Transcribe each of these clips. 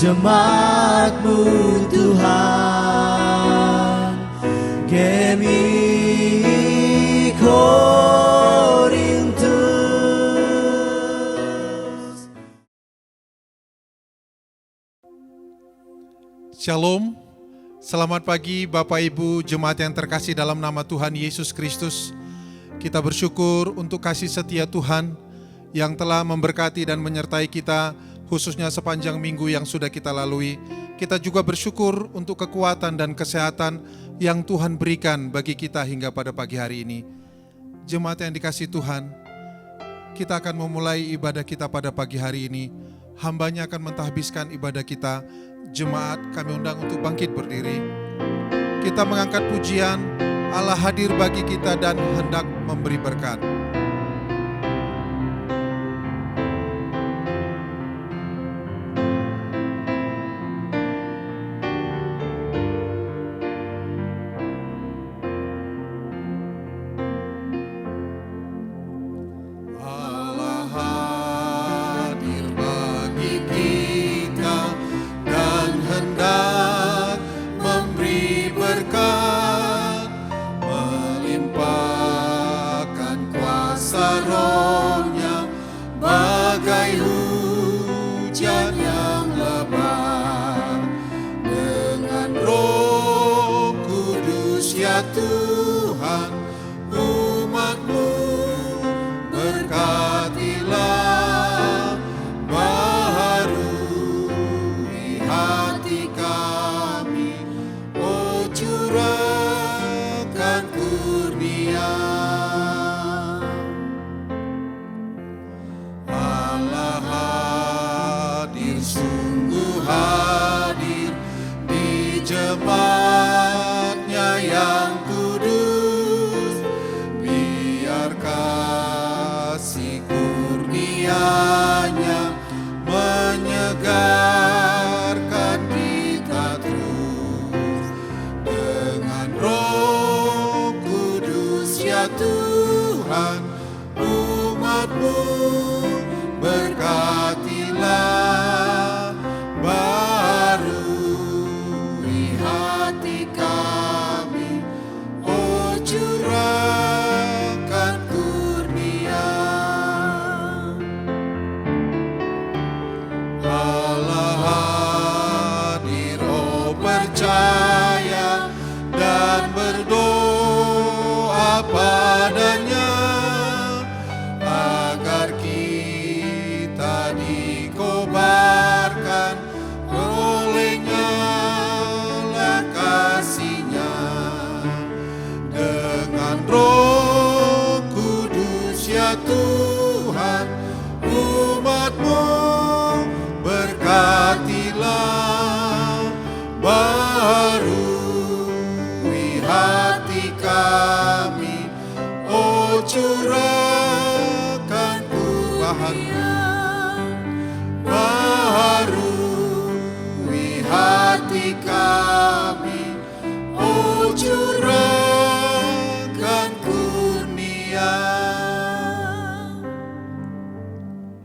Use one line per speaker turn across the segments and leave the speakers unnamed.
jemaat-Mu Tuhan, kami Korintus.
Shalom, selamat pagi Bapak Ibu jemaat yang terkasih dalam nama Tuhan Yesus Kristus. Kita bersyukur untuk kasih setia Tuhan yang telah memberkati dan menyertai kita khususnya sepanjang minggu yang sudah kita lalui. Kita juga bersyukur untuk kekuatan dan kesehatan yang Tuhan berikan bagi kita hingga pada pagi hari ini. Jemaat yang dikasihi Tuhan, kita akan memulai ibadah kita pada pagi hari ini. Hambanya akan mentahbiskan ibadah kita. Jemaat kami undang untuk bangkit berdiri. Kita mengangkat pujian, Allah hadir bagi kita dan hendak memberi berkat.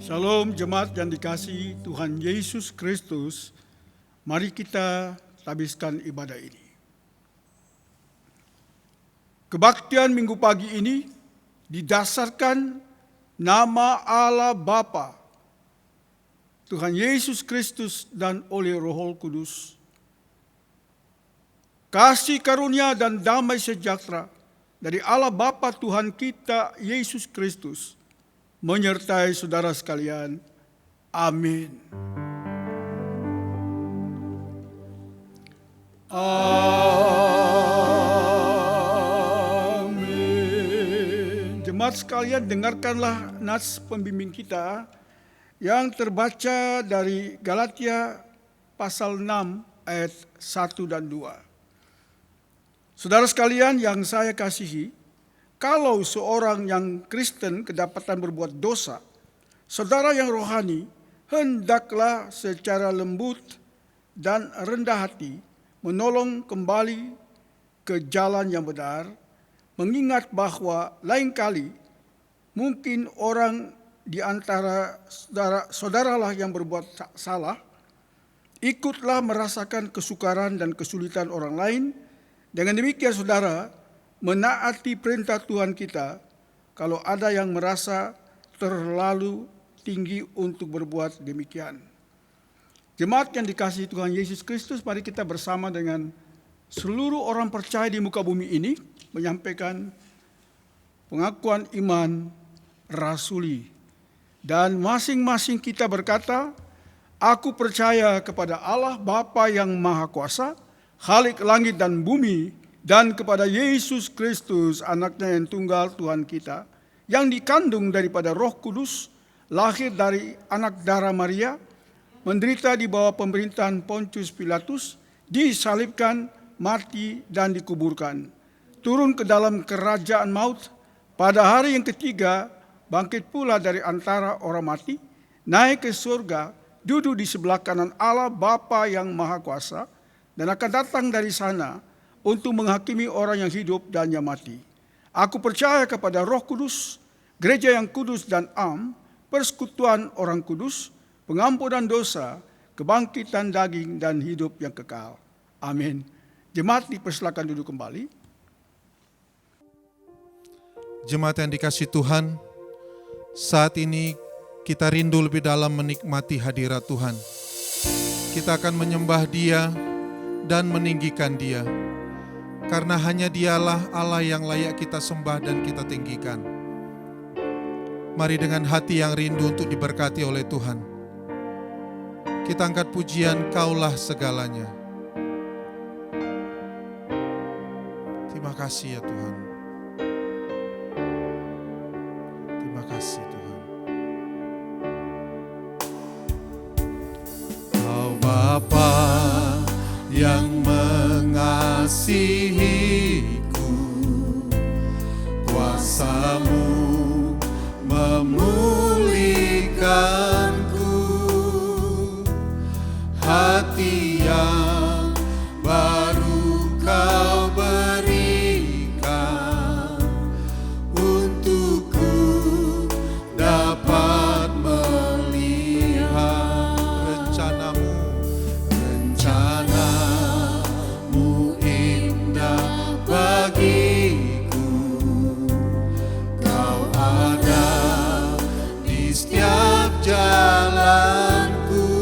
Shalom jemaat yang dikasihi Tuhan Yesus Kristus, mari kita habiskan ibadah ini. Kebaktian minggu pagi ini didasarkan nama Allah Bapa, Tuhan Yesus Kristus dan oleh Roh Kudus. Kasih karunia dan damai sejahtera dari Allah Bapa Tuhan kita Yesus Kristus menyertai saudara sekalian. Amin. Amin. Jemaat sekalian, dengarkanlah nas pembimbing kita yang terbaca dari Galatia pasal 6 ayat 1 dan 2. Saudara sekalian yang saya kasihi, kalau seorang yang Kristen kedapatan berbuat dosa, saudara yang rohani hendaklah secara lembut dan rendah hati menolong kembali ke jalan yang benar, mengingat bahwa lain kali mungkin orang di antara saudaralah yang berbuat salah, Ikutlah merasakan kesukaran dan kesulitan orang lain. Dengan demikian saudara, menaati perintah Tuhan kita kalau ada yang merasa terlalu tinggi untuk berbuat demikian. Jemaat yang dikasihi Tuhan Yesus Kristus, mari kita bersama dengan seluruh orang percaya di muka bumi ini menyampaikan pengakuan iman rasuli. Dan masing-masing kita berkata, aku percaya kepada Allah Bapa yang Maha Kuasa, Khalik langit dan bumi, dan kepada Yesus Kristus, anaknya yang tunggal Tuhan kita, yang dikandung daripada Roh Kudus, lahir dari anak darah Maria, menderita di bawah pemerintahan Pontius Pilatus, disalibkan, mati, dan dikuburkan. Turun ke dalam kerajaan maut, pada hari yang ketiga, bangkit pula dari antara orang mati, naik ke surga, duduk di sebelah kanan Allah Bapa yang Maha Kuasa, dan akan datang dari sana untuk menghakimi orang yang hidup dan yang mati. Aku percaya kepada Roh Kudus, gereja yang kudus dan am, persekutuan orang kudus, pengampunan dosa, kebangkitan daging dan hidup yang kekal. Amin. Jemaat dipersilakan duduk kembali.
Jemaat yang dikasihi Tuhan, saat ini kita rindu lebih dalam menikmati hadirat Tuhan. Kita akan menyembah Dia dan meninggikan Dia, karena hanya Dialah Allah yang layak kita sembah dan kita tinggikan. Mari dengan hati yang rindu untuk diberkati oleh Tuhan, kita angkat pujian Kaulah segalanya. Terima kasih ya Tuhan. Terima kasih Tuhan.
Kau Bapa yang mengasihiku, kuasa-Mu memulihkanku, hati yang baru Kau berikan untukku dapat melihat rencana-Mu indah bagiku. Kau ada di setiap jalanku,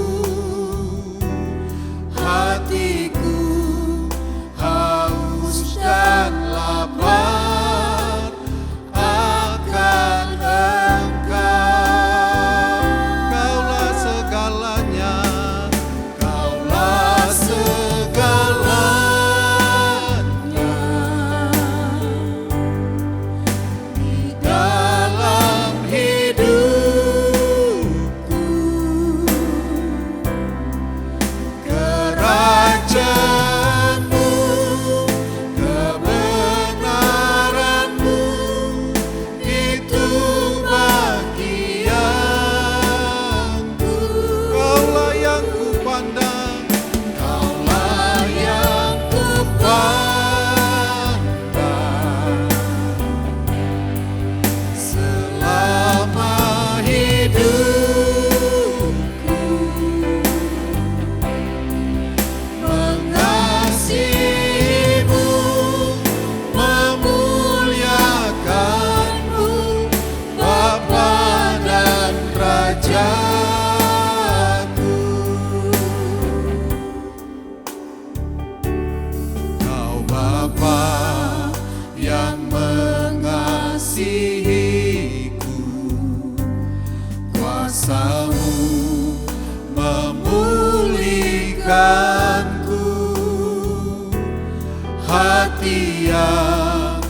hatiku haus dan lapar akan Engkau.
Kaulah segalanya,
Kaulah segalanya di dalam hidupku. Kerajaan-Mu, kebenaran-Mu, itu bagianku.
Kaulah yang kupandang,
Kaulah yang kupandang selama hidupku. Mengasihi-Mu, memuliakan-Mu, Bapa dan Rajaku. Kau Bapa yang mengasihiku, kuasa-Mu memulihkanku, hati yang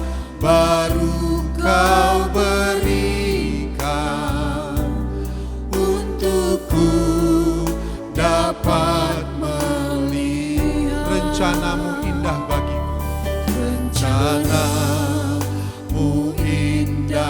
baru Kau berikan untukku dapat melihat
rencana-Mu indah bagiku.
rencana-Mu indah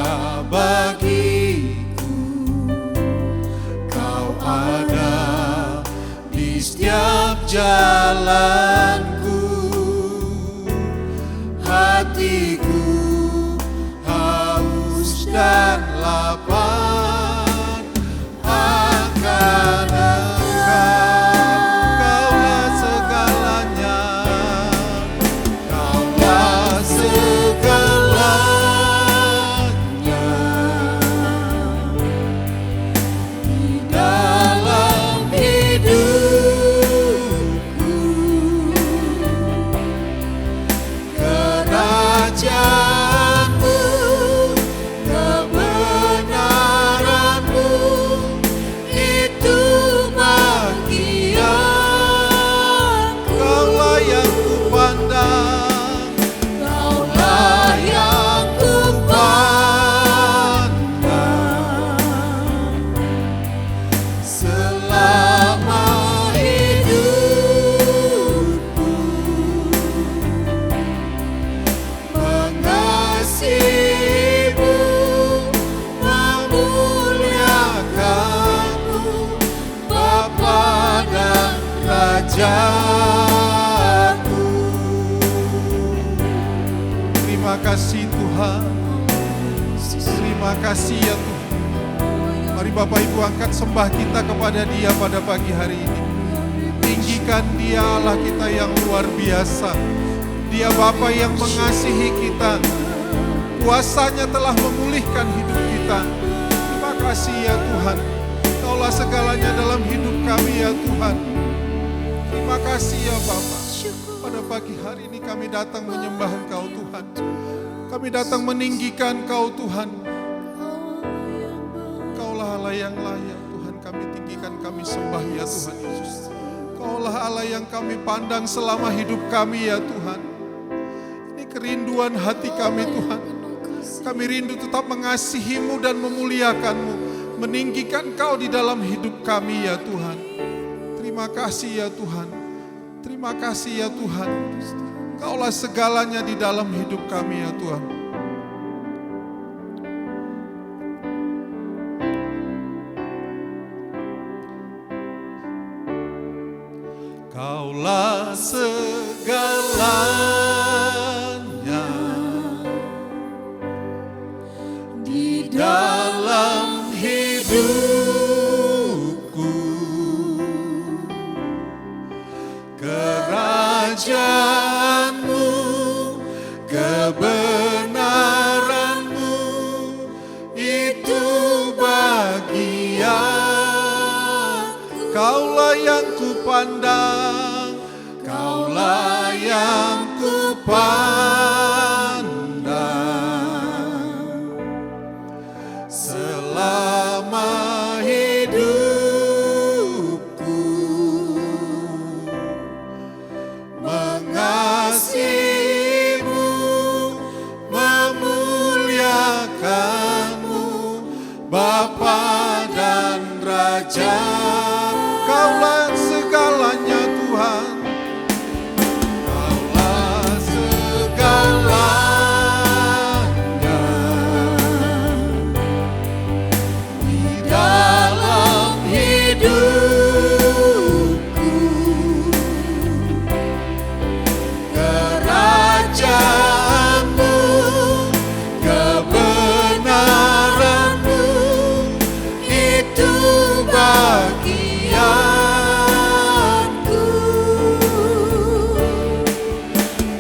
rajaku.
Terima kasih Tuhan. Terima kasih ya Tuhan. Mari Bapak Ibu angkat sembah kita kepada Dia pada pagi hari ini. Tinggikan Dia, Allah kita yang luar biasa. Dia Bapa yang mengasihi kita. Kuasanya telah memulihkan hidup kita. Terima kasih ya Tuhan. Kaulah segalanya dalam hidup kami ya Tuhan. Terima kasih ya Bapa. Pada pagi hari ini kami datang menyembah Engkau Tuhan. Kami datang meninggikan Engkau Tuhan. Kaulah Allah yang layak Tuhan. Kami tinggikan, kami sembah ya Tuhan Yesus. Kaulah Allah yang kami pandang selama hidup kami ya Tuhan. Ini kerinduan hati kami Tuhan. Kami rindu tetap mengasihi-Mu dan memuliakan-Mu, meninggikan Kau di dalam hidup kami ya Tuhan. Terima kasih ya Tuhan. Terima kasih ya Tuhan. Kaulah segalanya di dalam hidup kami ya Tuhan.
Kaulah segalanya di dalam hidupku. Kerajaan-Mu, kebenaran-Mu, itu bagianku.
Kaulah yang kupandang,
Kaulah yang kupandang selama hidupku. Mengasihi-Mu, memuliakan-Mu, Bapa dan Raja.
Kaulah segalanya Tuhan.
Kaulah segalanya di dalam hidupku. Kerajaan-Mu, kebenaran-Mu, itu bagianku.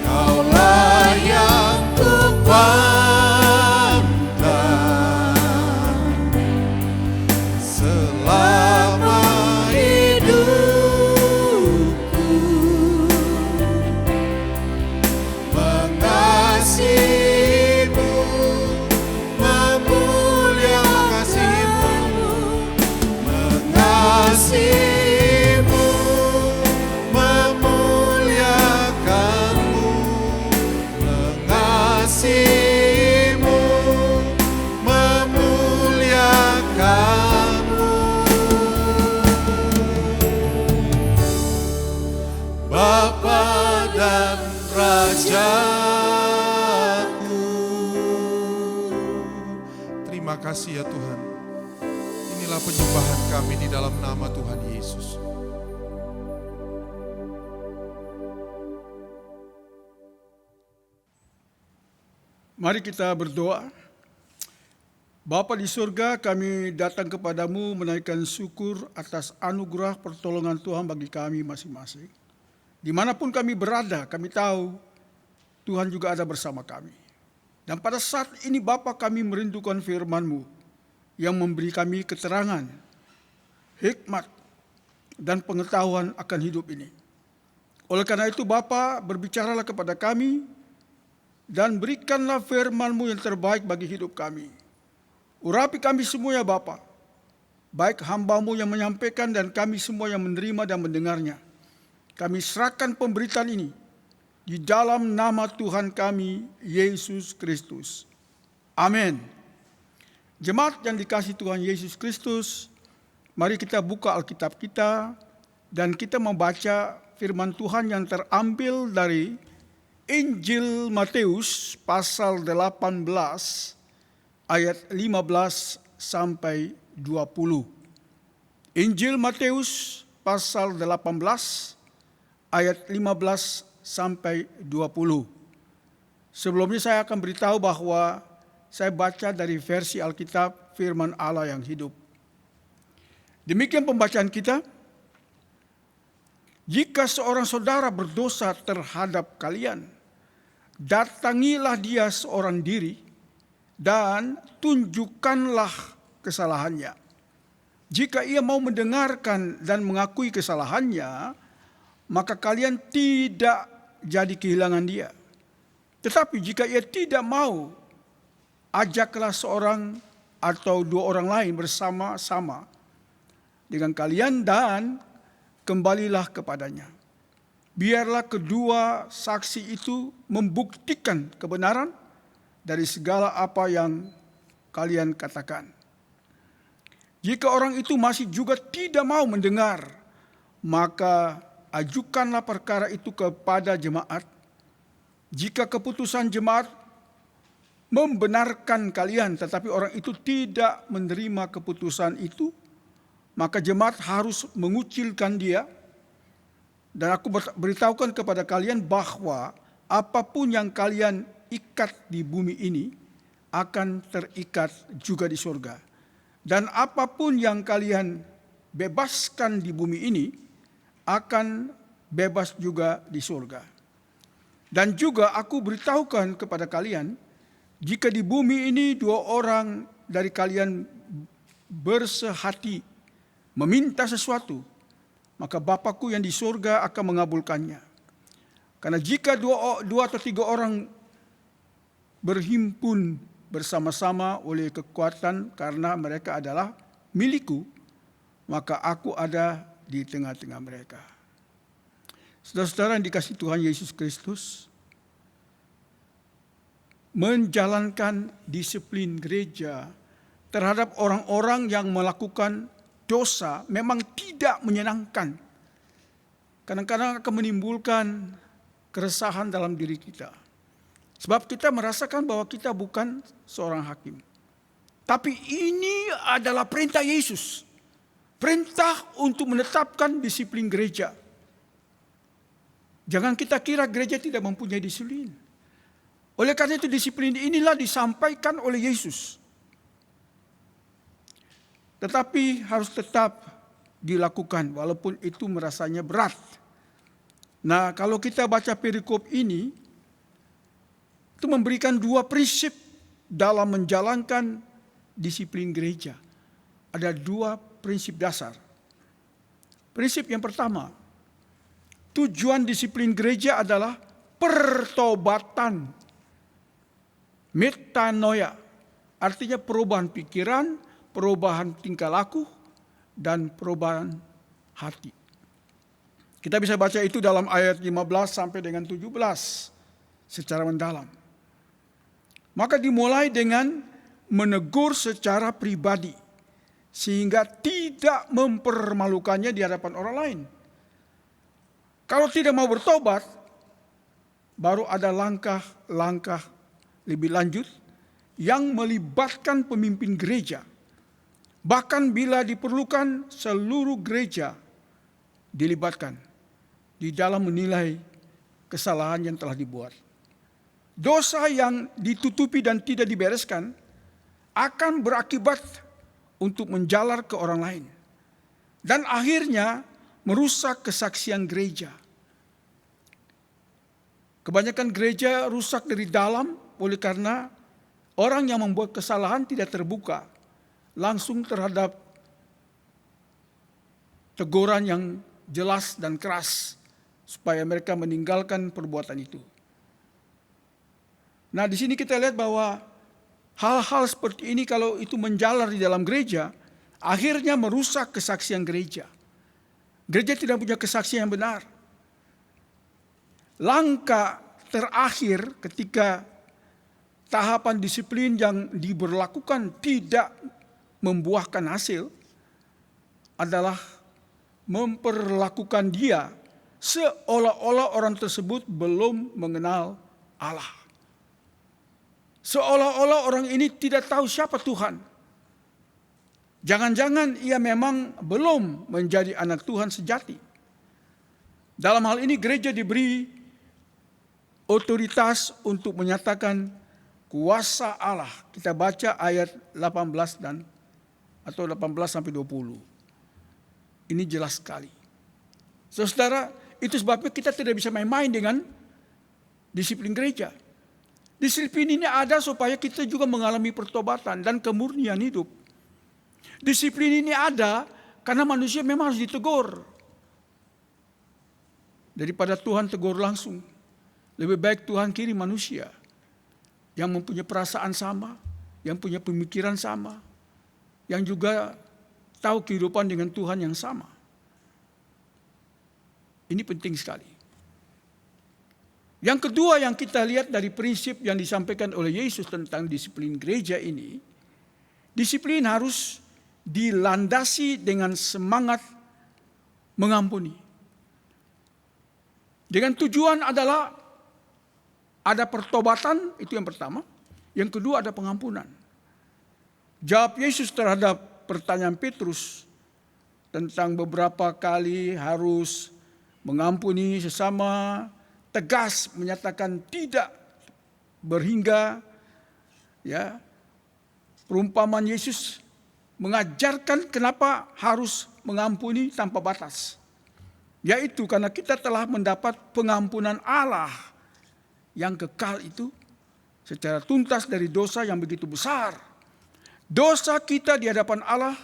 Kaulah yang kupandang selama hidupku. Mengasihi-Mu, memuliakan-Mu, mengasihi-Mu, memuliakan-Mu, mengasihi-Mu, memuliakan-Mu, Bapa dan Rajaku.
Terima kasih ya Tuhan. Inilah penyembahan kami di dalam nama Tuhan Yesus.
Mari kita berdoa. Bapa di surga, kami datang kepadamu menaikkan syukur atas anugerah pertolongan Tuhan bagi kami masing-masing. Dimanapun kami berada, kami tahu Tuhan juga ada bersama kami. Dan pada saat ini Bapa, kami merindukan firman-Mu yang memberi kami keterangan, hikmat, dan pengetahuan akan hidup ini. Oleh karena itu Bapa, berbicaralah kepada kami dan berikanlah firman-Mu yang terbaik bagi hidup kami. Urapi kami semua ya Bapa, baik hamba-Mu yang menyampaikan dan kami semua yang menerima dan mendengarnya. Kami serahkan pemberitaan ini di dalam nama Tuhan kami, Yesus Kristus. Amin. Jemaat yang dikasihi Tuhan Yesus Kristus, mari kita buka Alkitab kita dan kita membaca firman Tuhan yang terambil dari Injil Matius pasal 18 ayat 15 sampai 20. Injil Matius pasal 18 ayat 15 sampai 20. Sebelumnya saya akan beritahu bahwa saya baca dari versi Alkitab Firman Allah yang hidup. Demikian pembacaan kita. Jika seorang saudara berdosa terhadap kalian, datangilah dia seorang diri dan tunjukkanlah kesalahannya. Jika ia mau mendengarkan dan mengakui kesalahannya, maka kalian tidak jadi kehilangan dia. Tetapi jika ia tidak mau, ajaklah seorang atau dua orang lain bersama-sama dengan kalian dan kembalilah kepadanya. Biarlah kedua saksi itu membuktikan kebenaran dari segala apa yang kalian katakan. Jika orang itu masih juga tidak mau mendengar, maka ajukanlah perkara itu kepada jemaat. Jika keputusan jemaat membenarkan kalian, tetapi orang itu tidak menerima keputusan itu, maka jemaat harus mengucilkan dia. Dan aku beritahukan kepada kalian bahwa apapun yang kalian ikat di bumi ini akan terikat juga di surga. Dan apapun yang kalian bebaskan di bumi ini akan bebas juga di surga. Dan juga aku beritahukan kepada kalian, jika di bumi ini dua orang dari kalian bersehati meminta sesuatu, maka Bapakku yang di surga akan mengabulkannya. Karena jika dua atau tiga orang berhimpun bersama-sama oleh kekuatan karena mereka adalah milikku, maka aku ada di tengah-tengah mereka. Saudara-saudara yang dikasihi Tuhan Yesus Kristus, menjalankan disiplin gereja terhadap orang-orang yang melakukan dosa memang tidak menyenangkan. Kadang-kadang akan menimbulkan keresahan dalam diri kita. Sebab kita merasakan bahwa kita bukan seorang hakim. Tapi ini adalah perintah Yesus. Perintah untuk menetapkan disiplin gereja. Jangan kita kira gereja tidak mempunyai disiplin. Oleh karena itu disiplin inilah disampaikan oleh Yesus. Tetapi harus tetap dilakukan walaupun itu merasanya berat. Nah, kalau kita baca perikop ini, itu memberikan dua prinsip dalam menjalankan disiplin gereja. Ada dua prinsip dasar. Prinsip yang pertama, tujuan disiplin gereja adalah pertobatan. Metanoia, artinya perubahan pikiran, perubahan tingkah laku, dan perubahan hati. Kita bisa baca itu dalam ayat 15 sampai dengan 17 secara mendalam. Maka dimulai dengan menegur secara pribadi, sehingga tidak mempermalukannya di hadapan orang lain. Kalau tidak mau bertobat, baru ada langkah-langkah lebih lanjut yang melibatkan pemimpin gereja. Bahkan bila diperlukan, seluruh gereja dilibatkan di dalam menilai kesalahan yang telah dibuat. Dosa yang ditutupi dan tidak dibereskan akan berakibat untuk menjalar ke orang lain. Dan akhirnya merusak kesaksian gereja. Kebanyakan gereja rusak dari dalam oleh karena orang yang membuat kesalahan tidak terbuka langsung terhadap teguran yang jelas dan keras supaya mereka meninggalkan perbuatan itu. Nah, di sini kita lihat bahwa hal-hal seperti ini kalau itu menjalar di dalam gereja, akhirnya merusak kesaksian gereja. Gereja tidak punya kesaksian yang benar. Langkah terakhir ketika tahapan disiplin yang diberlakukan tidak membuahkan hasil adalah memperlakukan dia seolah-olah orang tersebut belum mengenal Allah. Seolah-olah orang ini tidak tahu siapa Tuhan. Jangan-jangan ia memang belum menjadi anak Tuhan sejati. Dalam hal ini gereja diberi otoritas untuk menyatakan kuasa Allah. Kita baca ayat 18 atau 18 sampai 20. Ini jelas sekali. Saudara, itu sebabnya kita tidak bisa main-main dengan disiplin gereja. Disiplin ini ada supaya kita juga mengalami pertobatan dan kemurnian hidup. Disiplin ini ada karena manusia memang harus ditegur. Daripada Tuhan tegur langsung, lebih baik Tuhan kirim manusia yang mempunyai perasaan sama, yang punya pemikiran sama, yang juga tahu kehidupan dengan Tuhan yang sama. Ini penting sekali. Yang kedua yang kita lihat dari prinsip yang disampaikan oleh Yesus tentang disiplin gereja ini, disiplin harus dilandasi dengan semangat mengampuni. Dengan tujuan adalah ada pertobatan, itu yang pertama. Yang kedua ada pengampunan. Jawab Yesus terhadap pertanyaan Petrus tentang beberapa kali harus mengampuni sesama, tegas menyatakan tidak berhingga. Ya, perumpamaan Yesus mengajarkan kenapa harus mengampuni tanpa batas. Yaitu karena kita telah mendapat pengampunan Allah yang kekal itu secara tuntas dari dosa yang begitu besar. Dosa kita di hadapan Allah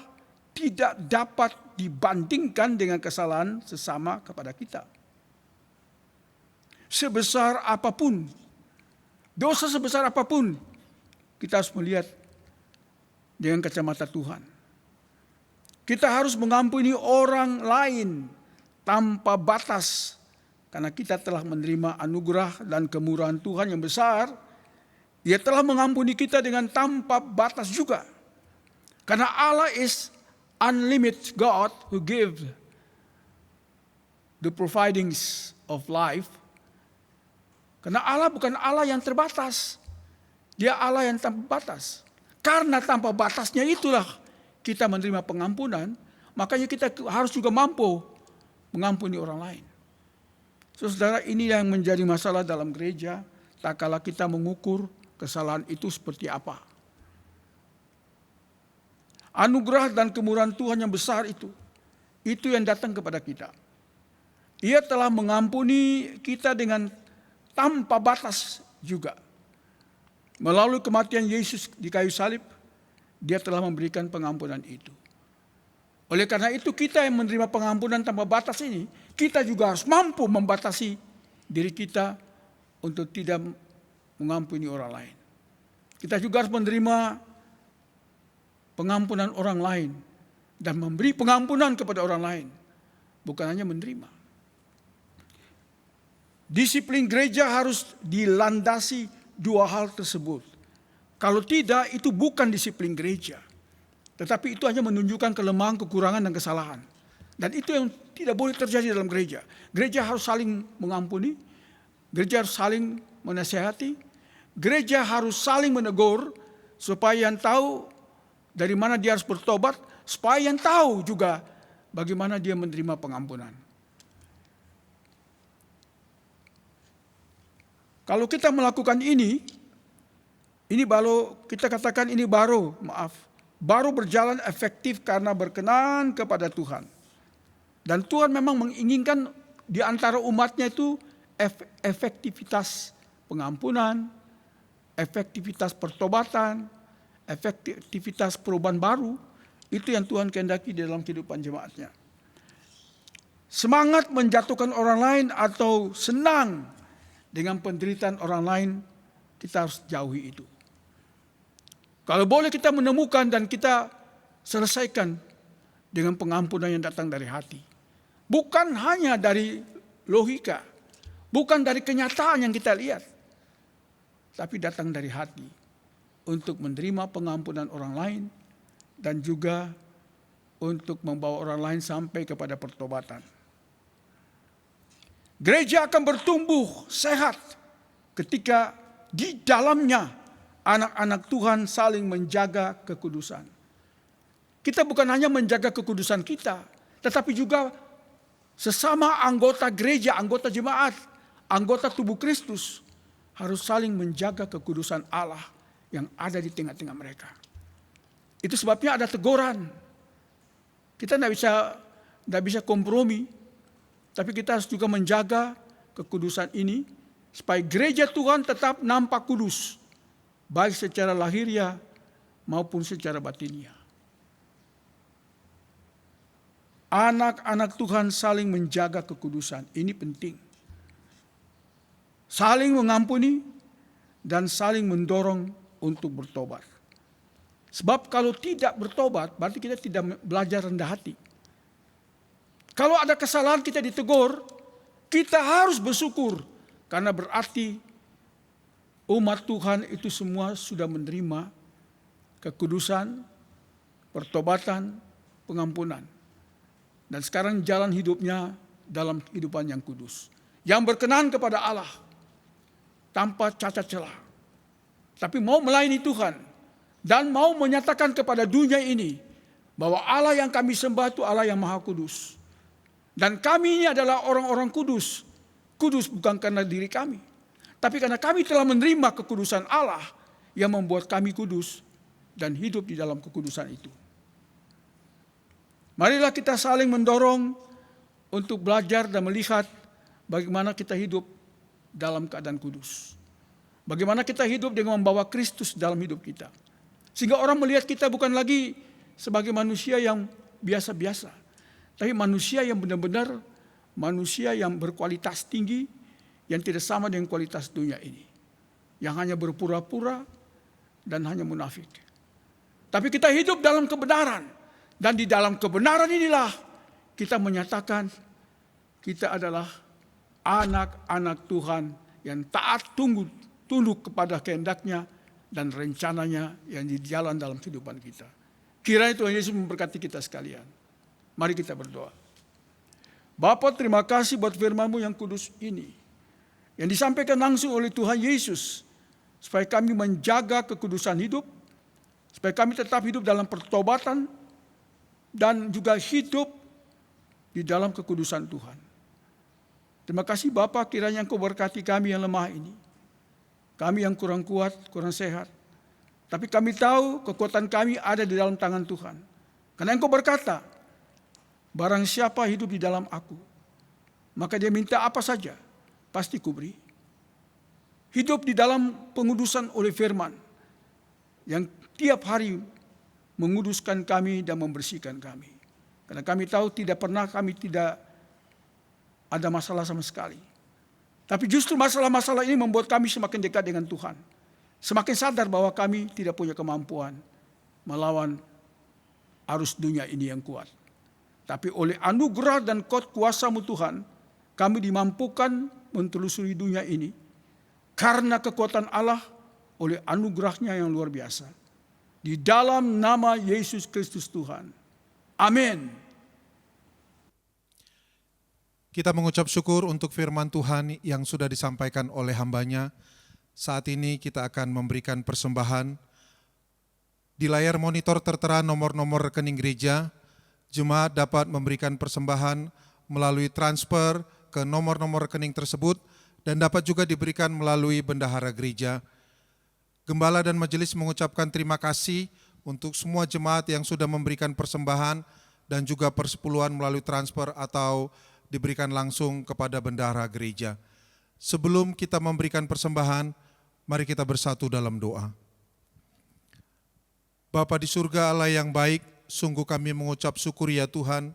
tidak dapat dibandingkan dengan kesalahan sesama kepada kita. Sebesar apapun, dosa sebesar apapun, kita harus melihat dengan kacamata Tuhan. Kita harus mengampuni orang lain tanpa batas, karena kita telah menerima anugerah dan kemurahan Tuhan yang besar. Dia telah mengampuni kita dengan tanpa batas juga. Karena Allah is unlimited God who gives the providings of life. Karena Allah bukan Allah yang terbatas. Dia Allah yang tanpa batas. Karena tanpa batasnya itulah kita menerima pengampunan. Makanya kita harus juga mampu mengampuni orang lain. Saudara, ini yang menjadi masalah dalam gereja, tak kala kita mengukur kesalahan itu seperti apa. Anugerah dan kemurahan Tuhan yang besar itu yang datang kepada kita. Ia telah mengampuni kita dengan tanpa batas juga. Melalui kematian Yesus di kayu salib, Dia telah memberikan pengampunan itu. Oleh karena itu kita yang menerima pengampunan tanpa batas ini, kita juga harus mampu membatasi diri kita untuk tidak mengampuni orang lain. Kita juga harus menerima pengampunan orang lain dan memberi pengampunan kepada orang lain, bukan hanya menerima. Disiplin gereja harus dilandasi dua hal tersebut. Kalau tidak, itu bukan disiplin gereja. Tetapi itu hanya menunjukkan kelemahan, kekurangan, dan kesalahan. Dan itu yang tidak boleh terjadi dalam gereja. Gereja harus saling mengampuni. Gereja harus saling menasihati. Gereja harus saling menegur. Supaya yang tahu dari mana dia harus bertobat. Supaya yang tahu juga bagaimana dia menerima pengampunan. Kalau kita melakukan ini baru kita katakan ini baru berjalan efektif karena berkenan kepada Tuhan. Dan Tuhan memang menginginkan di antara umatnya itu efektivitas pengampunan, efektivitas pertobatan, efektivitas perubahan baru. Itu yang Tuhan kehendaki di dalam kehidupan jemaatnya. Semangat menjatuhkan orang lain atau senang dengan penderitaan orang lain, kita harus jauhi itu. Kalau boleh kita menemukan dan kita selesaikan dengan pengampunan yang datang dari hati. Bukan hanya dari logika, bukan dari kenyataan yang kita lihat. Tapi datang dari hati untuk menerima pengampunan orang lain dan juga untuk membawa orang lain sampai kepada pertobatan. Gereja akan bertumbuh sehat ketika di dalamnya anak-anak Tuhan saling menjaga kekudusan. Kita bukan hanya menjaga kekudusan kita, tetapi juga sesama anggota gereja, anggota jemaat, anggota tubuh Kristus harus saling menjaga kekudusan Allah yang ada di tengah-tengah mereka. Itu sebabnya ada teguran. Kita tidak bisa kompromi, tapi kita harus juga menjaga kekudusan ini supaya gereja Tuhan tetap nampak kudus, baik secara lahiriah maupun secara batiniah. Anak-anak Tuhan saling menjaga kekudusan, ini penting. Saling mengampuni dan saling mendorong untuk bertobat. Sebab kalau tidak bertobat, berarti kita tidak belajar rendah hati. Kalau ada kesalahan kita ditegur, kita harus bersyukur. Karena berarti umat Tuhan itu semua sudah menerima kekudusan, pertobatan, pengampunan. Dan sekarang jalan hidupnya dalam kehidupan yang kudus. Yang berkenan kepada Allah tanpa cacat celah. Tapi mau melayani Tuhan dan mau menyatakan kepada dunia ini bahwa Allah yang kami sembah itu Allah yang maha kudus. Dan kami ini adalah orang-orang kudus. Kudus bukan karena diri kami, tapi karena kami telah menerima kekudusan Allah yang membuat kami kudus dan hidup di dalam kekudusan itu. Marilah kita saling mendorong untuk belajar dan melihat bagaimana kita hidup dalam keadaan kudus. Bagaimana kita hidup dengan membawa Kristus dalam hidup kita. Sehingga orang melihat kita bukan lagi sebagai manusia yang biasa-biasa, tapi manusia yang benar-benar manusia yang berkualitas tinggi, yang tidak sama dengan kualitas dunia ini. Yang hanya berpura-pura dan hanya munafik. Tapi kita hidup dalam kebenaran. Dan di dalam kebenaran inilah kita menyatakan kita adalah anak-anak Tuhan yang taat tunduk kepada kehendaknya dan rencananya yang dijalan dalam kehidupan kita. Kiranya Tuhan Yesus memberkati kita sekalian. Mari kita berdoa. Bapa, terima kasih buat firman-Mu yang kudus ini, yang disampaikan langsung oleh Tuhan Yesus, supaya kami menjaga kekudusan hidup, supaya kami tetap hidup dalam pertobatan, dan juga hidup di dalam kekudusan Tuhan. Terima kasih Bapa, kiranya Engkau berkati kami yang lemah ini. Kami yang kurang kuat, kurang sehat. Tapi kami tahu kekuatan kami ada di dalam tangan Tuhan. Karena Engkau berkata, barang siapa hidup di dalam aku, maka dia minta apa saja, pasti kuberi. Hidup di dalam pengudusan oleh firman, yang tiap hari menguduskan kami dan membersihkan kami. Karena kami tahu tidak pernah kami tidak ada masalah sama sekali. Tapi justru masalah-masalah ini membuat kami semakin dekat dengan Tuhan. Semakin sadar bahwa kami tidak punya kemampuan melawan arus dunia ini yang kuat. Tapi oleh anugerah dan kuasa-Mu Tuhan, kami dimampukan mentelusuri dunia ini karena kekuatan Allah oleh anugerahnya yang luar biasa. Di dalam nama Yesus Kristus Tuhan. Amin.
Kita mengucap syukur untuk firman Tuhan yang sudah disampaikan oleh hamba-Nya. Saat ini kita akan memberikan persembahan. Di layar monitor tertera nomor-nomor rekening gereja. Jemaat dapat memberikan persembahan melalui transfer ke nomor-nomor rekening tersebut dan dapat juga diberikan melalui bendahara gereja. Gembala dan majelis mengucapkan terima kasih untuk semua jemaat yang sudah memberikan persembahan dan juga persepuluhan melalui transfer atau diberikan langsung kepada bendahara gereja. Sebelum kita memberikan persembahan, mari kita bersatu dalam doa. Bapa di surga, Allah yang baik, sungguh kami mengucap syukur ya Tuhan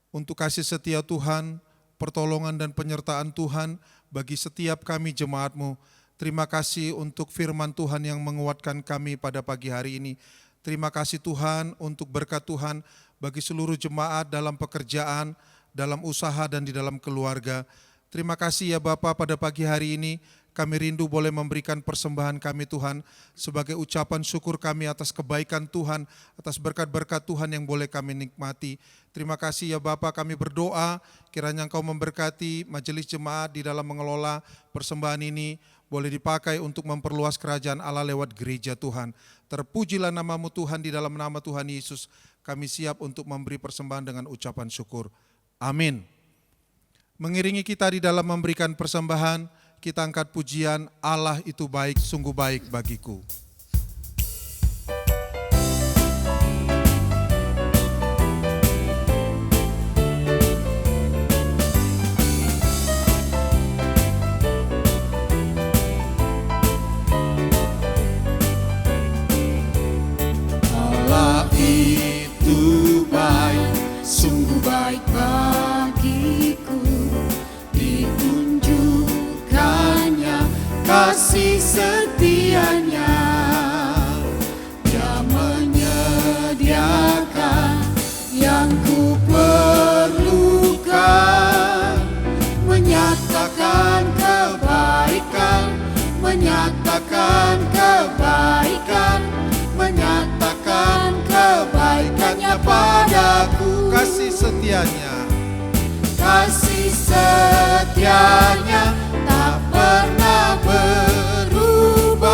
untuk kasih setia Tuhan, pertolongan dan penyertaan Tuhan bagi setiap kami jemaat-Mu. Terima kasih untuk firman Tuhan yang menguatkan kami pada pagi hari ini. Terima kasih Tuhan untuk berkat Tuhan bagi seluruh jemaat dalam pekerjaan, dalam usaha dan di dalam keluarga. Terima kasih ya Bapa, pada pagi hari ini kami rindu boleh memberikan persembahan kami Tuhan sebagai ucapan syukur kami atas kebaikan Tuhan, atas berkat-berkat Tuhan yang boleh kami nikmati. Terima kasih ya Bapa, kami berdoa kiranya Engkau memberkati majelis jemaat di dalam mengelola persembahan ini, boleh dipakai untuk memperluas kerajaan Allah lewat gereja Tuhan. Terpujilah nama-Mu Tuhan, di dalam nama Tuhan Yesus kami siap untuk memberi persembahan dengan ucapan syukur. Amin. Mengiringi kita di dalam memberikan persembahan, kita angkat pujian, Allah itu baik, sungguh baik bagiku.
Allah itu baik, sungguh baik bagiku. Ditunjukkannya kasih setianya. Dia menyediakan yang ku perlukan, menyatakan kebaikan, menyatakan kebaikan, menyatakan kebaikannya padaku.
Kasih setianya,
Kasih setianya tak pernah berubah,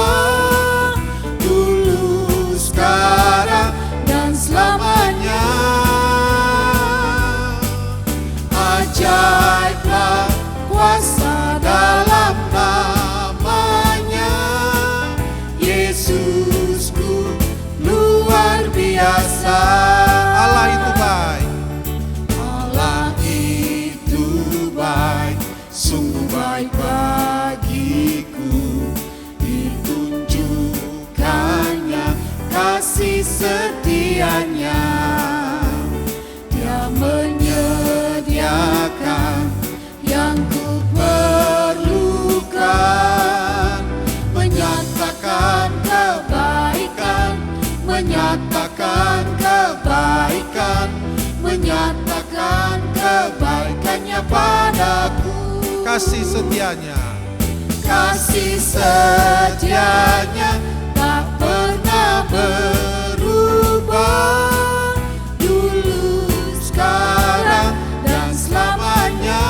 dulu, sekarang, dan selamanya. Ajaiblah kuasa dalam namanya, Yesusku luar biasa.
Allah itu baik.
Allah itu baik, sungguh baik bagiku. Ditunjukkannya kasih setianya. Dia menyediakan yang ku perlukan, menyatakan kebaikan, menyatakan kebaikan, menyatakan kebaikannya padaku.
Kasih setianya,
Kasih setianya tak pernah berubah, dulu, sekarang, dan selamanya.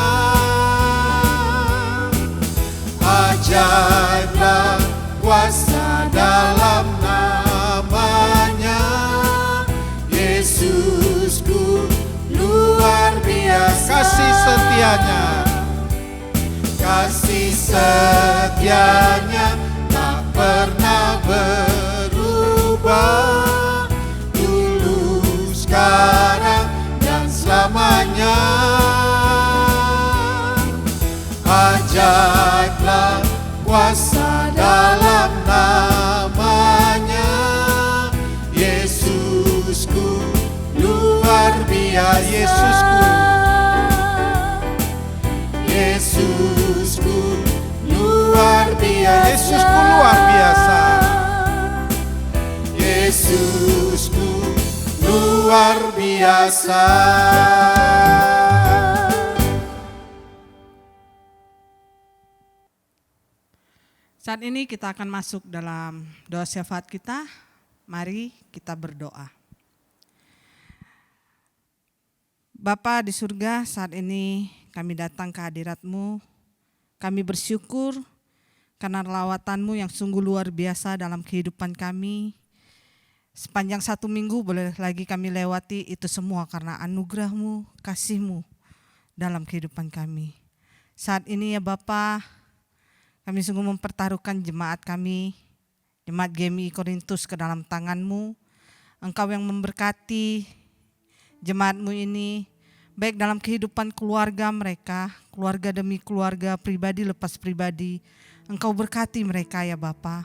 Ajaiblah kuasa dalam namanya, Yesusku luar biasa.
kasih setianya,
Kasih setianya tak pernah berubah, dulu, sekarang, dan selamanya. Ajaiblah kuasa dalam namanya, Yesusku luar biasa. Yesusku luar biasa.
Yesusku luar biasa.
Yesusku luar biasa.
Saat ini kita akan masuk dalam doa syafaat kita. Mari kita berdoa. Bapa di surga, saat ini kami datang ke hadirat-Mu. Kami bersyukur karena lawatan-Mu yang sungguh luar biasa dalam kehidupan kami. Sepanjang 1 minggu boleh lagi kami lewati, itu semua karena anugerah-Mu, kasih-Mu dalam kehidupan kami. Saat ini ya Bapa, kami sungguh mempertaruhkan jemaat kami, jemaat GMI Korintus ke dalam tangan-Mu. Engkau yang memberkati jemaat-Mu ini, baik dalam kehidupan keluarga mereka, keluarga demi keluarga, pribadi lepas pribadi. Engkau berkati mereka ya Bapa.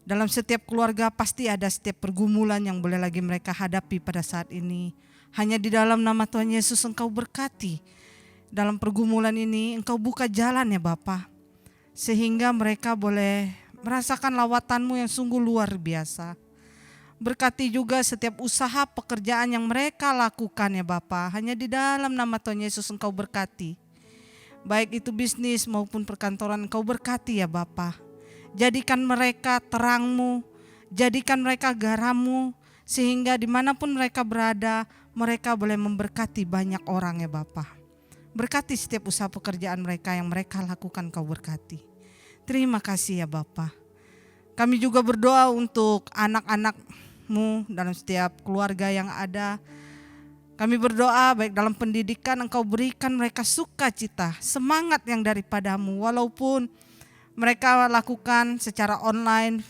Dalam setiap keluarga pasti ada setiap pergumulan yang boleh lagi mereka hadapi pada saat ini. Hanya di dalam nama Tuhan Yesus Engkau berkati. Dalam pergumulan ini Engkau buka jalan ya Bapa, sehingga mereka boleh merasakan lawatan-Mu yang sungguh luar biasa. Berkati juga setiap usaha pekerjaan yang mereka lakukan ya Bapa. Hanya di dalam nama Tuhan Yesus Engkau berkati. Baik itu bisnis maupun perkantoran Engkau berkati ya Bapa. Jadikan mereka terang-Mu, jadikan mereka garam-Mu, sehingga dimanapun mereka berada, mereka boleh memberkati banyak orang ya Bapa. Berkati setiap usaha pekerjaan mereka yang mereka lakukan Kau berkati. Terima kasih ya Bapa. Kami juga berdoa untuk anak-anak-Mu dalam setiap keluarga yang ada. Kami berdoa baik dalam pendidikan Engkau berikan mereka sukacita, semangat yang daripadamu. Walaupun mereka lakukan secara online,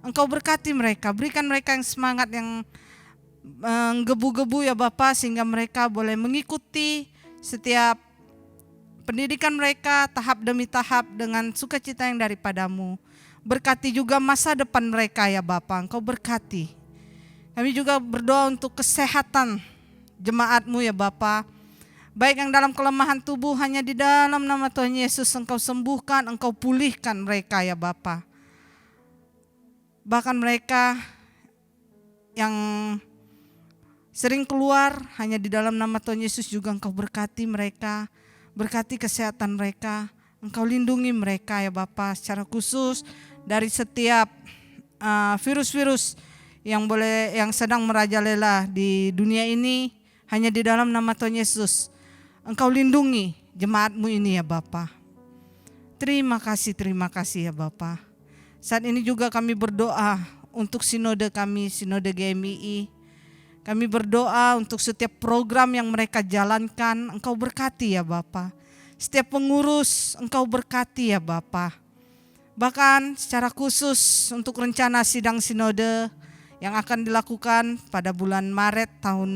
Engkau berkati mereka, berikan mereka yang semangat yang menggebu-gebu ya Bapa, sehingga mereka boleh mengikuti setiap pendidikan mereka tahap demi tahap dengan sukacita yang daripadamu. Berkati juga masa depan mereka ya Bapa, Engkau berkati. Kami juga berdoa untuk kesehatan jemaat-Mu ya Bapa, baik yang dalam kelemahan tubuh, hanya di dalam nama Tuhan Yesus Engkau sembuhkan, Engkau pulihkan mereka ya Bapa. Bahkan mereka yang sering keluar, hanya di dalam nama Tuhan Yesus juga Engkau berkati mereka, berkati kesehatan mereka, Engkau lindungi mereka ya Bapa, secara khusus dari setiap virus-virus yang sedang merajalela di dunia ini. Hanya di dalam nama Tuhan Yesus Engkau lindungi jemaat-Mu ini ya Bapa. Terima kasih ya Bapa. Saat ini juga kami berdoa untuk sinode kami, sinode GMII. Kami berdoa untuk setiap program yang mereka jalankan, Engkau berkati ya Bapa. Setiap pengurus Engkau berkati ya Bapa. Bahkan secara khusus untuk rencana sidang sinode yang akan dilakukan pada bulan Maret tahun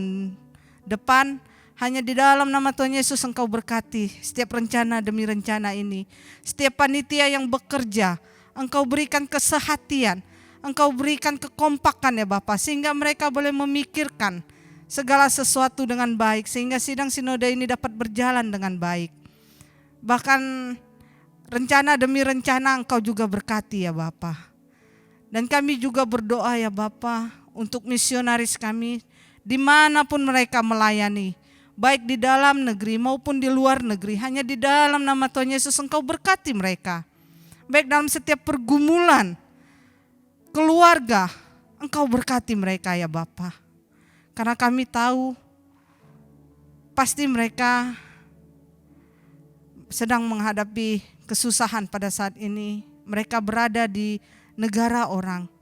depan, hanya di dalam nama Tuhan Yesus Engkau berkati setiap rencana demi rencana ini. Setiap panitia yang bekerja, Engkau berikan kesehatian, Engkau berikan kekompakan ya Bapa, sehingga mereka boleh memikirkan segala sesuatu dengan baik, sehingga sidang sinode ini dapat berjalan dengan baik. Bahkan rencana demi rencana Engkau juga berkati ya Bapa. Dan kami juga berdoa ya Bapa untuk misionaris kami, dimanapun mereka melayani, baik di dalam negeri maupun di luar negeri, hanya di dalam nama Tuhan Yesus Engkau berkati mereka. Baik dalam setiap pergumulan keluarga, Engkau berkati mereka ya Bapa. Karena kami tahu pasti mereka sedang menghadapi kesusahan pada saat ini. Mereka berada di negara orang,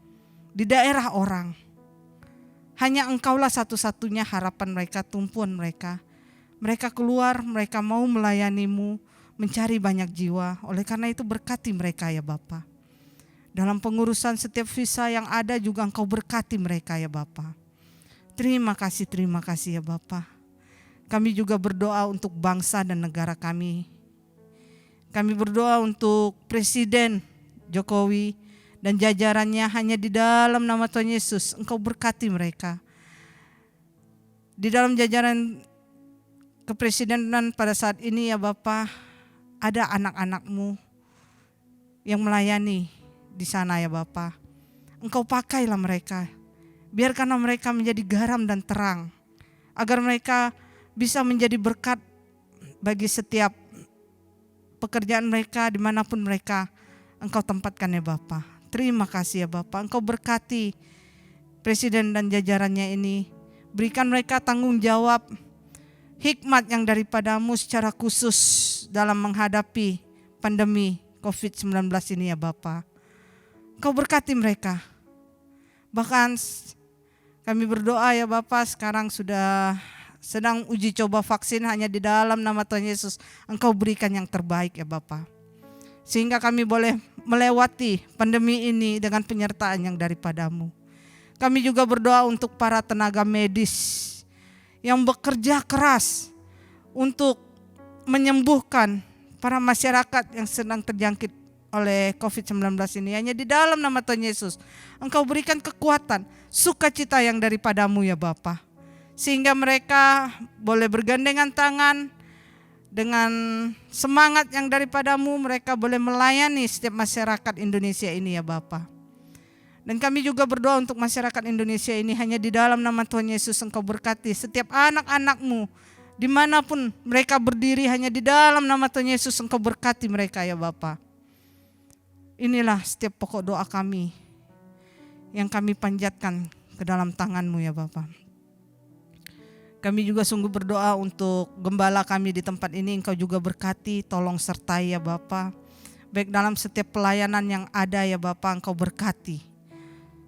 di daerah orang. Hanya Engkaulah satu-satunya harapan mereka, tumpuan mereka. Mereka keluar, mereka mau melayani-Mu, mencari banyak jiwa. Oleh karena itu berkati mereka ya Bapa. Dalam pengurusan setiap visa yang ada juga Engkau berkati mereka ya Bapa. Terima kasih ya Bapa. Kami juga berdoa untuk bangsa dan negara kami. Kami berdoa untuk Presiden Jokowi dan jajarannya, hanya di dalam nama Tuhan Yesus Engkau berkati mereka. Di dalam jajaran kepresidenan pada saat ini ya Bapa, ada anak-anak-Mu yang melayani di sana ya Bapa. Engkau pakailah mereka, biarkanlah mereka menjadi garam dan terang, agar mereka bisa menjadi berkat bagi setiap pekerjaan mereka dimanapun mereka Engkau tempatkan ya Bapa. Terima kasih ya Bapa, Engkau berkati Presiden dan jajarannya ini. Berikan mereka tanggung jawab, hikmat yang daripadamu secara khusus dalam menghadapi pandemi COVID-19 ini ya Bapa. Engkau berkati mereka. Bahkan kami berdoa ya Bapa, sekarang sudah sedang uji coba vaksin, hanya di dalam nama Tuhan Yesus Engkau berikan yang terbaik ya Bapa. Sehingga kami boleh melewati pandemi ini dengan penyertaan yang daripadamu. Kami juga berdoa untuk para tenaga medis yang bekerja keras untuk menyembuhkan para masyarakat yang sedang terjangkit oleh COVID-19 ini. Hanya di dalam nama Tuhan Yesus Engkau berikan kekuatan, sukacita yang daripadamu ya Bapa. Sehingga mereka boleh bergandengan tangan dengan semangat yang daripadamu, mereka boleh melayani setiap masyarakat Indonesia ini ya Bapa. Dan kami juga berdoa untuk masyarakat Indonesia ini, hanya di dalam nama Tuhan Yesus Engkau berkati setiap anak-anak-Mu dimanapun mereka berdiri, hanya di dalam nama Tuhan Yesus Engkau berkati mereka ya Bapa. Inilah setiap pokok doa kami yang kami panjatkan ke dalam tangan-Mu ya Bapa. Kami juga sungguh berdoa untuk gembala kami di tempat ini, Engkau juga berkati, tolong sertai ya Bapa. Baik dalam setiap pelayanan yang ada ya Bapa, Engkau berkati.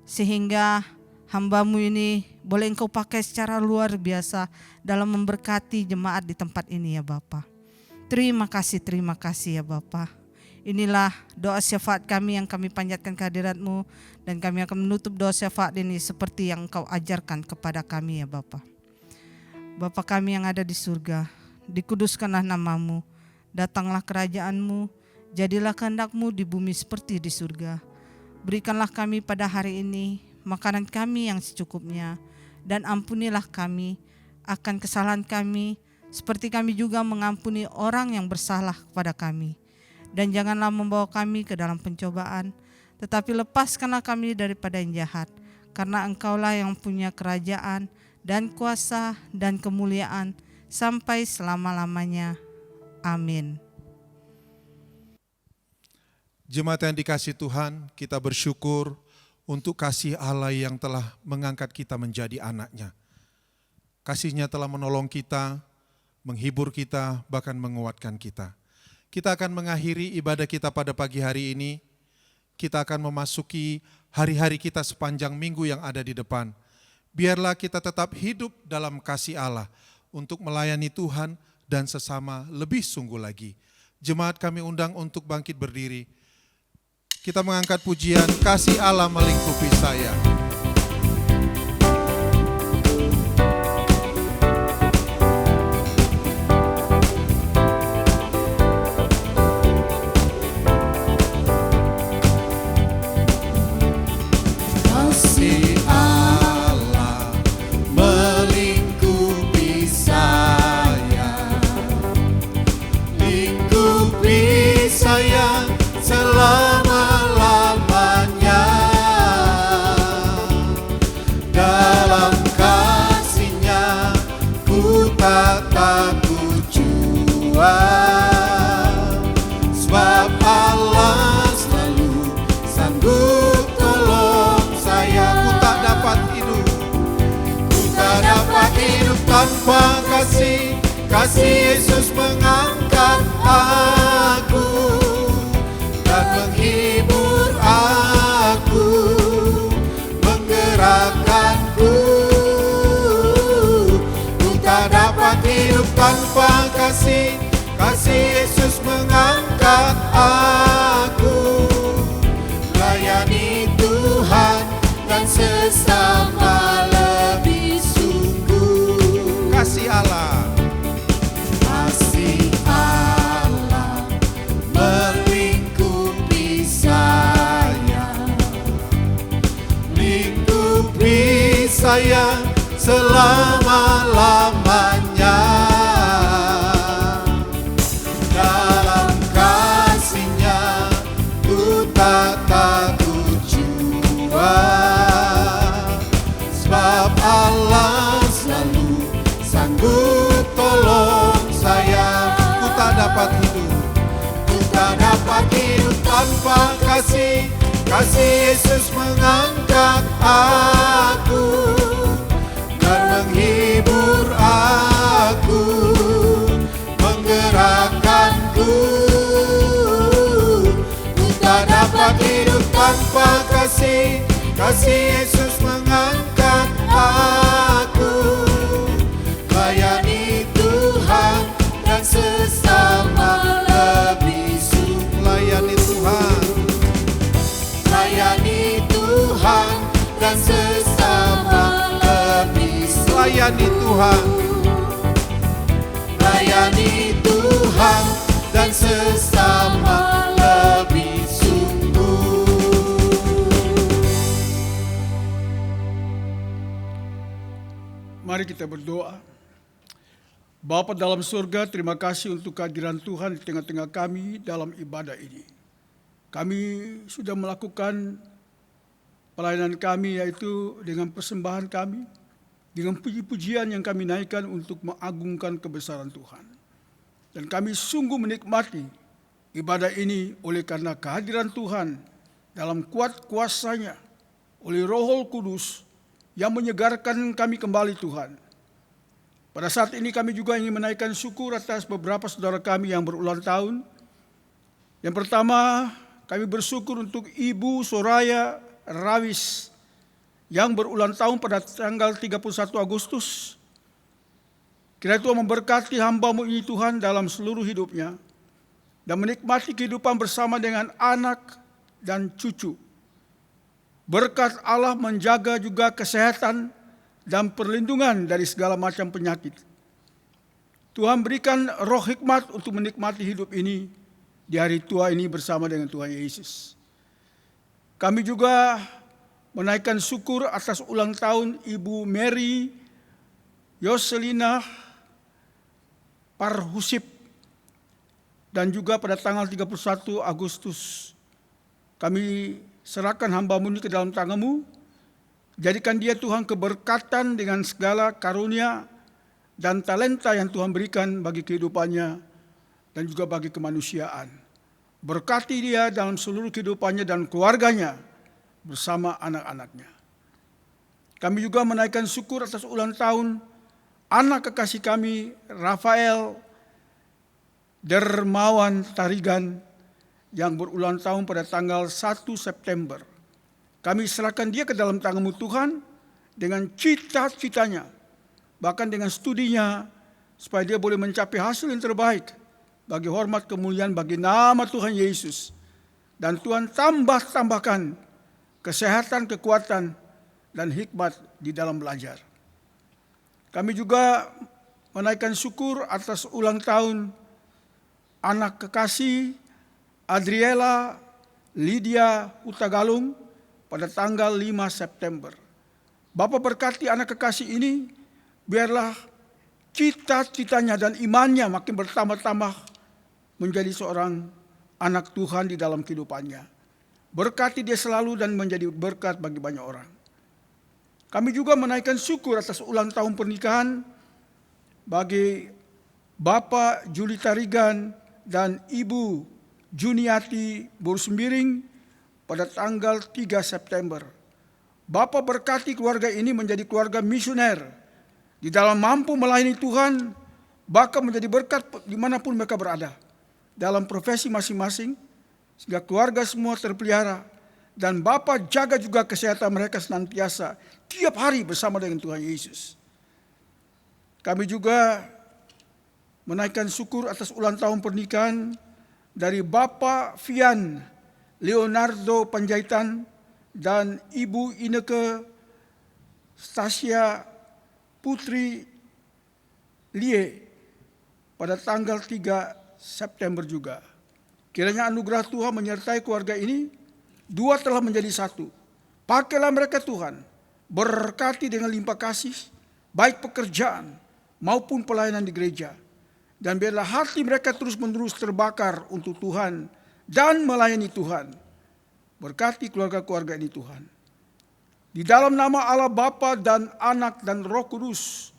Sehingga hamba-Mu ini boleh Engkau pakai secara luar biasa dalam memberkati jemaat di tempat ini ya Bapa. Terima kasih ya Bapa. Inilah doa syafaat kami yang kami panjatkan kehadirat-Mu, dan kami akan menutup doa syafaat ini seperti yang Engkau ajarkan kepada kami ya Bapa. Bapa kami yang ada di surga, dikuduskanlah nama-Mu, datanglah kerajaan-Mu, jadilah kehendak-Mu di bumi seperti di surga. Berikanlah kami pada hari ini makanan kami yang secukupnya, dan ampunilah kami akan kesalahan kami, seperti kami juga mengampuni orang yang bersalah kepada kami. Dan janganlah membawa kami ke dalam pencobaan, tetapi lepaskanlah kami daripada yang jahat, karena Engkaulah yang punya kerajaan dan kuasa dan kemuliaan sampai selama-lamanya. Amin.
Jemaat yang dikasihi Tuhan, kita bersyukur untuk kasih Allah yang telah mengangkat kita menjadi anak-Nya. Kasih-Nya telah menolong kita, menghibur kita, bahkan menguatkan kita. Kita akan mengakhiri ibadah kita pada pagi hari ini. Kita akan memasuki hari-hari kita sepanjang minggu yang ada di depan. Biarlah kita tetap hidup dalam kasih Allah untuk melayani Tuhan dan sesama lebih sungguh lagi. Jemaat kami undang untuk bangkit berdiri. Kita mengangkat pujian kasih Allah melingkupi saya.
Kasih Allah melingkupi saya, lingkupi saya selama-lamanya. Dalam kasih-Nya ku tak takut jua, sebab Allah selalu sanggup tolong saya. Ku tak dapat hidup tanpa kasih. Kasih Yesus mengangkat aku dan menghibur aku, menggerakkanku. Ku tak dapat hidup tanpa kasih. Kasih Yesus mengangkat aku, layani Tuhan dan sesama lebih sungguh.
Kasih Allah.
Kasih Allah melingkupi saya, lingkupi saya selama-lamanya. Dalam kasih-Nya ku tak takut jua, sebab Allah selalu sanggup tolong saya. Ku tak dapat hidup tanpa kasih. Kasih Yesus mengangkat aku dan menghibur aku, menggerakkanku. Ku tak dapat hidup tanpa kasih. Kasih Yesus mengangkat aku, layani Tuhan dan sesama lebih sungguh.
Layani Tuhan.
Layani Tuhan dan sesama lebih sungguh.
Layani Tuhan.
Layani Tuhan dan sesama lebih sungguh.
Mari kita berdoa. Bapa dalam surga, terima kasih untuk kehadiran Tuhan di tengah-tengah kami dalam ibadah ini. Kami sudah melakukan pelayanan kami, yaitu dengan persembahan kami, dengan puji-pujian yang kami naikkan untuk mengagungkan kebesaran Tuhan. Dan kami sungguh menikmati ibadah ini oleh karena kehadiran Tuhan dalam kuat kuasa-Nya, oleh Roh Kudus yang menyegarkan kami kembali Tuhan. Pada saat ini kami juga ingin menaikkan syukur atas beberapa saudara kami yang berulang tahun. Yang pertama, kami bersyukur untuk Ibu Soraya Rawis yang berulang tahun pada tanggal 31 Agustus. Kiranya Tuhan memberkati hamba-Mu ini Tuhan dalam seluruh hidupnya dan menikmati kehidupan bersama dengan anak dan cucu. Berkat Allah menjaga juga kesehatan dan perlindungan dari segala macam penyakit. Tuhan berikan roh hikmat untuk menikmati hidup ini di hari tua ini bersama dengan Tuhan Yesus. Kami juga menaikkan syukur atas ulang tahun Ibu Mary Yoselina Parhusip, dan juga pada tanggal 31 Agustus kami serahkan hamba-Mu ini ke dalam tangan-Mu. Jadikan dia Tuhan keberkatan dengan segala karunia dan talenta yang Tuhan berikan bagi kehidupannya dan juga bagi kemanusiaan. Berkati dia dalam seluruh kehidupannya dan keluarganya bersama anak-anaknya. Kami juga menaikkan syukur atas ulang tahun anak kekasih kami, Rafael Dermawan Tarigan, yang berulang tahun pada tanggal 1 September. Kami serahkan dia ke dalam tangan-Mu Tuhan dengan cita-citanya, bahkan dengan studinya, supaya dia boleh mencapai hasil yang terbaik bagi hormat kemuliaan bagi nama Tuhan Yesus. Dan Tuhan tambahkan kesehatan, kekuatan, dan hikmat di dalam belajar. Kami juga menaikkan syukur atas ulang tahun anak kekasih Adriela Lydia Hutagalung pada tanggal 5 September. Bapa berkati anak kekasih ini, biarlah cita-citanya dan imannya makin bertambah-tambah menjadi seorang anak Tuhan di dalam kehidupannya. Berkati dia selalu dan menjadi berkat bagi banyak orang. Kami juga menaikkan syukur atas ulang tahun pernikahan bagi Bapak Juli Tarigan dan Ibu Juniati Bursembiring pada tanggal 3 September. Bapak berkati keluarga ini menjadi keluarga misioner di dalam mampu melayani Tuhan, bahkan menjadi berkat dimanapun mereka berada dalam profesi masing-masing, sehingga keluarga semua terpelihara. Dan Bapa jaga juga kesehatan mereka senantiasa tiap hari bersama dengan Tuhan Yesus. Kami juga menaikkan syukur atas ulang tahun pernikahan dari Bapak Fian Leonardo Panjaitan dan Ibu Ineke Stasia Putri Lie pada tanggal 3 September juga. Kiranya anugerah Tuhan menyertai keluarga ini. Dua telah menjadi satu. Pakailah mereka Tuhan, berkati dengan limpah kasih, baik pekerjaan maupun pelayanan di gereja. Dan biarlah hati mereka terus-menerus terbakar untuk Tuhan dan melayani Tuhan. Berkati keluarga-keluarga ini Tuhan. Di dalam nama Allah Bapa dan Anak dan Roh Kudus,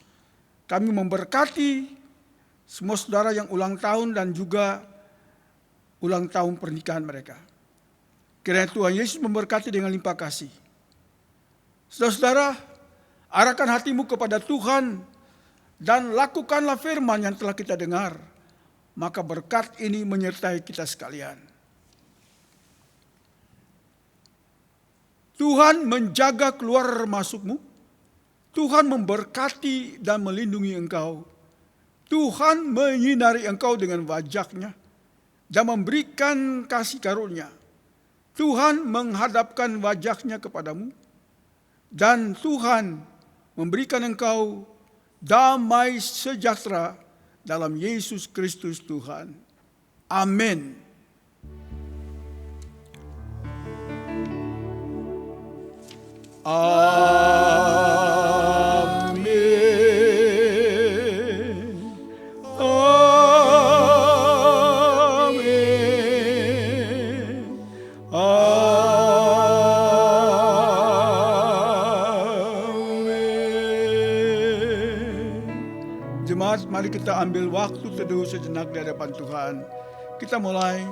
kami memberkati semua saudara yang ulang tahun dan juga ulang tahun pernikahan mereka. Kiranya Tuhan Yesus memberkati dengan limpah kasih. Saudara-saudara, arahkan hatimu kepada Tuhan dan lakukanlah firman yang telah kita dengar. Maka berkat ini menyertai kita sekalian. Tuhan menjaga keluar masukmu. Tuhan memberkati dan melindungi engkau. Tuhan menyinari engkau dengan wajah-Nya dan memberikan kasih karunia. Tuhan menghadapkan wajah-Nya kepadamu dan Tuhan memberikan engkau damai sejahtera dalam Yesus Kristus Tuhan. Amin. Amin. Amin. Amin. Jemaat, mari kita ambil waktu teduh sejenak di hadapan Tuhan. Kita mulai.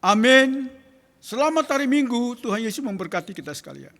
Amin. Selamat hari Minggu, Tuhan Yesus memberkati kita sekalian.